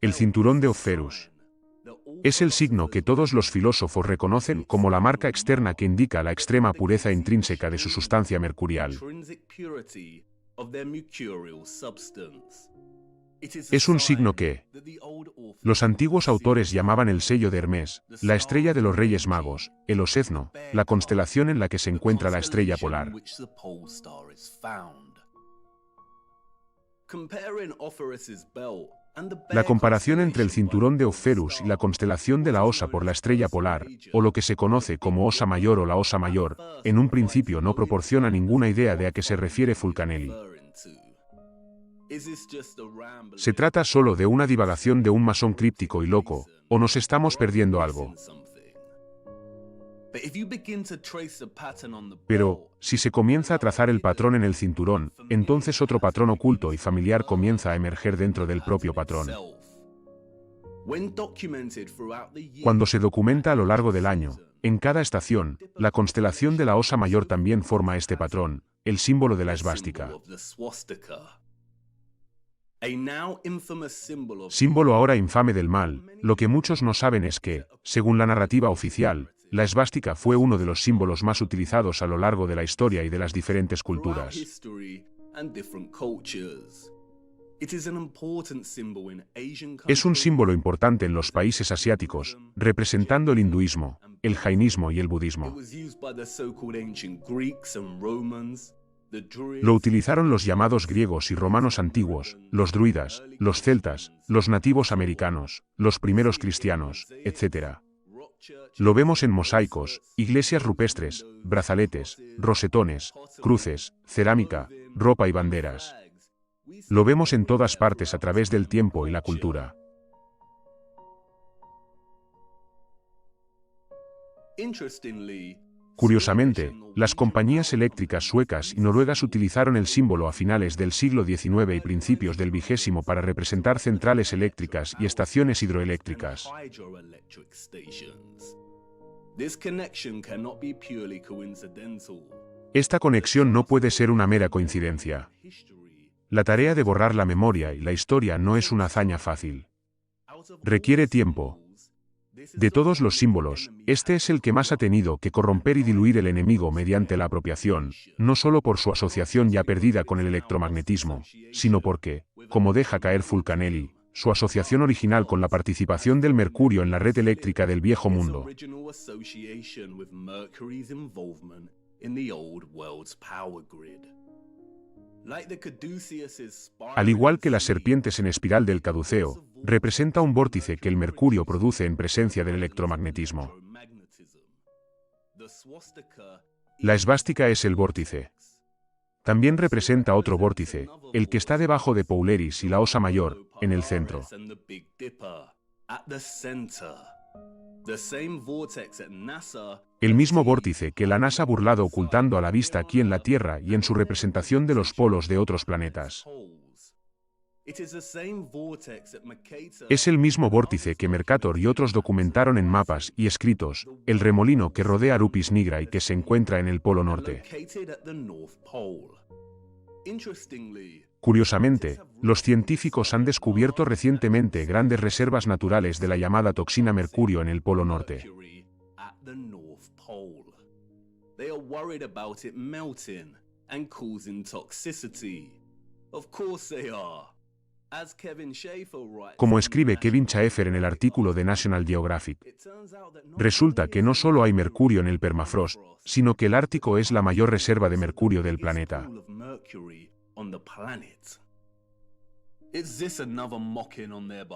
El cinturón de Oferus es el signo que todos los filósofos reconocen como la marca externa que indica la extrema pureza intrínseca de su sustancia mercurial. Es un signo que los antiguos autores llamaban el sello de Hermes, la estrella de los Reyes Magos, el Osezno, la constelación en la que se encuentra la estrella polar. La comparación entre el cinturón de Oferus y la constelación de la Osa por la estrella polar, o lo que se conoce como Osa Mayor o la Osa Mayor, en un principio no proporciona ninguna idea de a qué se refiere Fulcanelli. ¿Se trata solo de una divagación de un masón críptico y loco, o nos estamos perdiendo algo? Pero, si se comienza a trazar el patrón en el cinturón, entonces otro patrón oculto y familiar comienza a emerger dentro del propio patrón. Cuando se documenta a lo largo del año, en cada estación, la constelación de la Osa Mayor también forma este patrón, el símbolo de la esvástica. Símbolo ahora infame del mal, lo que muchos no saben es que, según la narrativa oficial, la esvástica fue uno de los símbolos más utilizados a lo largo de la historia y de las diferentes culturas. Es un símbolo importante en los países asiáticos, representando el hinduismo, el jainismo y el budismo. Lo utilizaron los llamados griegos y romanos antiguos, los druidas, los celtas, los nativos americanos, los primeros cristianos, etc. Lo vemos en mosaicos, iglesias rupestres, brazaletes, rosetones, cruces, cerámica, ropa y banderas. Lo vemos en todas partes a través del tiempo y la cultura. Curiosamente, las compañías eléctricas suecas y noruegas utilizaron el símbolo a finales del siglo XIX y principios del XX para representar centrales eléctricas y estaciones hidroeléctricas. Esta conexión no puede ser una mera coincidencia. La tarea de borrar la memoria y la historia no es una hazaña fácil. Requiere tiempo. De todos los símbolos, este es el que más ha tenido que corromper y diluir el enemigo mediante la apropiación, no solo por su asociación ya perdida con el electromagnetismo, sino porque, como deja caer Fulcanelli, su asociación original con la participación del mercurio en la red eléctrica del viejo mundo. Al igual que las serpientes en espiral del caduceo, representa un vórtice que el mercurio produce en presencia del electromagnetismo. La esvástica es el vórtice. También representa otro vórtice, el que está debajo de Polaris y la Osa Mayor, en el centro. El mismo vórtice que la NASA ha burlado ocultando a la vista aquí en la Tierra y en su representación de los polos de otros planetas. Es el mismo vórtice que Mercator y otros documentaron en mapas y escritos, el remolino que rodea Rupis Nigra y que se encuentra en el Polo Norte. Curiosamente, los científicos han descubierto recientemente grandes reservas naturales de la llamada toxina mercurio en el Polo Norte. Como escribe Kevin Schaefer en el artículo de National Geographic, resulta que no solo hay mercurio en el permafrost, sino que el Ártico es la mayor reserva de mercurio del planeta.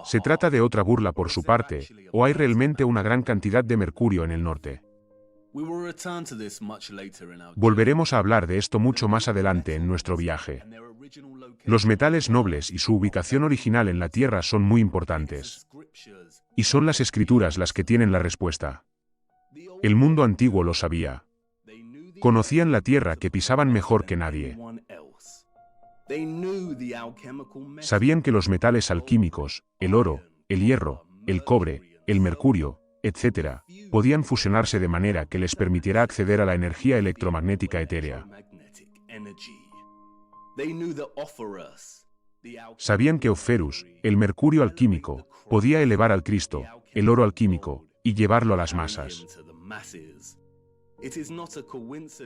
¿Se trata de otra burla por su parte, o hay realmente una gran cantidad de mercurio en el norte? Volveremos a hablar de esto mucho más adelante en nuestro viaje. Los metales nobles y su ubicación original en la Tierra son muy importantes. Y son las escrituras las que tienen la respuesta. El mundo antiguo lo sabía. Conocían la Tierra que pisaban mejor que nadie. Sabían que los metales alquímicos, el oro, el hierro, el cobre, el mercurio, etc., podían fusionarse de manera que les permitiera acceder a la energía electromagnética etérea. Sabían que Opferus, el mercurio alquímico, podía elevar al Cristo, el oro alquímico, y llevarlo a las masas.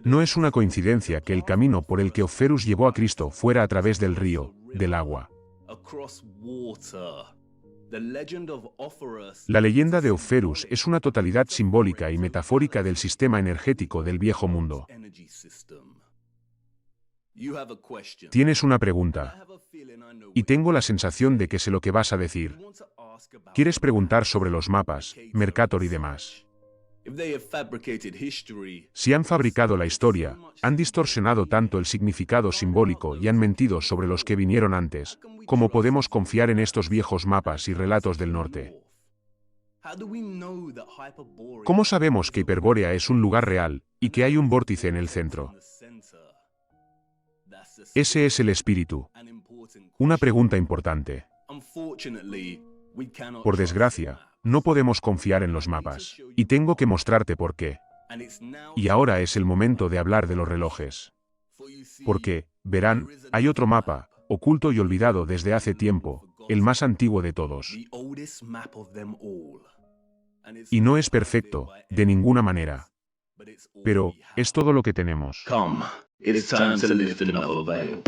No es una coincidencia que el camino por el que Opferus llevó a Cristo fuera a través del río, del agua. La leyenda de Opferus es una totalidad simbólica y metafórica del sistema energético del viejo mundo. Tienes una pregunta. Y tengo la sensación de que sé lo que vas a decir. ¿Quieres preguntar sobre los mapas, Mercator y demás? Si han fabricado la historia, han distorsionado tanto el significado simbólico y han mentido sobre los que vinieron antes, ¿cómo podemos confiar en estos viejos mapas y relatos del norte? ¿Cómo sabemos que Hiperbórea es un lugar real, y que hay un vórtice en el centro? Ese es el espíritu. Una pregunta importante. Por desgracia, no podemos confiar en los mapas, y tengo que mostrarte por qué. Y ahora es el momento de hablar de los relojes. Porque, verán, hay otro mapa, oculto y olvidado desde hace tiempo, el más antiguo de todos. Y no es perfecto, de ninguna manera. Pero, es todo lo que tenemos. Come, it is time to lift another veil.